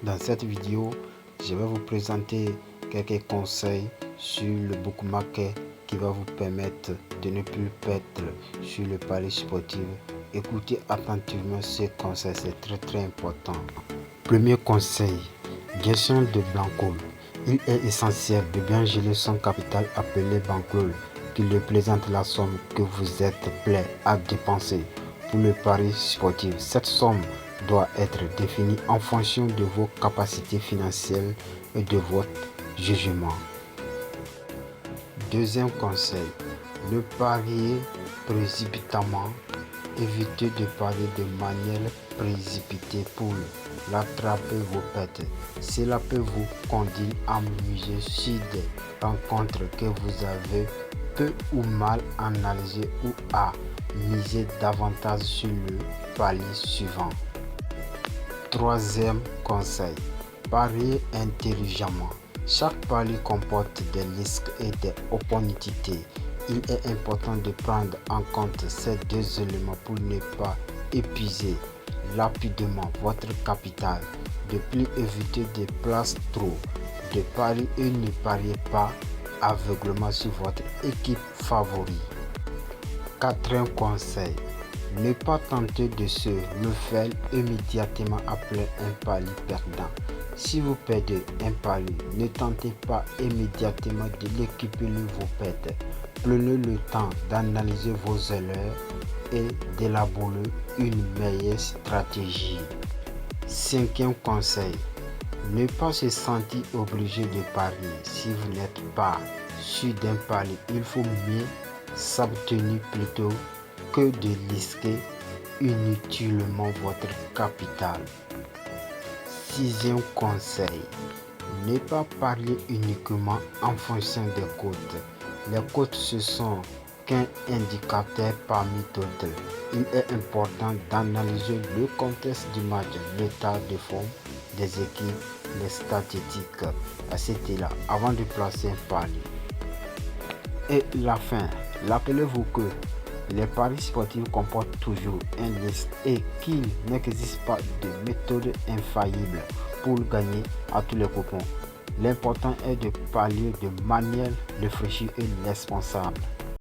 Dans cette vidéo, je vais vous présenter quelques conseils sur le bookmaker qui va vous permettre de ne plus perdre sur le pari sportif. Écoutez attentivement ces conseils, c'est très important. Premier conseil, gestion de bankroll. Il est essentiel de bien gérer son capital appelé bankroll qui représente la somme que vous êtes prêt à dépenser pour le pari sportif. Cette somme doit être définie en fonction de vos capacités financières et de votre jugement. Deuxième conseil, ne pariez précipitamment. Évitez de parier de manière précipitée pour rattraper vos pertes. Cela peut vous conduire à miser sur des rencontres que vous avez peu ou mal analysées ou à miser davantage sur le pari suivant. Troisième conseil, parier intelligemment. Chaque pari comporte des risques et des opportunités. Il est important de prendre en compte ces deux éléments pour ne pas épuiser rapidement votre capital. De plus, évitez de placer trop de paris et ne pariez pas aveuglément sur votre équipe favorite. Quatrième conseil, ne pas tenter de se refaire immédiatement après un pari perdant. Si vous perdez un pari, ne tentez pas immédiatement de récupérer vos pertes. Prenez le temps d'analyser vos erreurs et d'élaborer une meilleure stratégie. Cinquième conseil, ne pas se sentir obligé de parier. Si vous n'êtes pas sûr d'un pari, il faut mieux s'abstenir plutôt que de risquer inutilement votre capital. Sixième conseil, ne pas parier uniquement en fonction des cotes. Les cotes ce sont qu'un indicateur parmi d'autres. Il est important d'analyser le contexte du match, l'état de forme des équipes, les statistiques, etc. avant de placer un pari. Et la fin, rappelez-vous que les paris sportifs comportent toujours un risque et qu'il n'existe pas de méthode infaillible pour gagner à tous les coupons. L'important est de parier de manière réfléchie et responsable.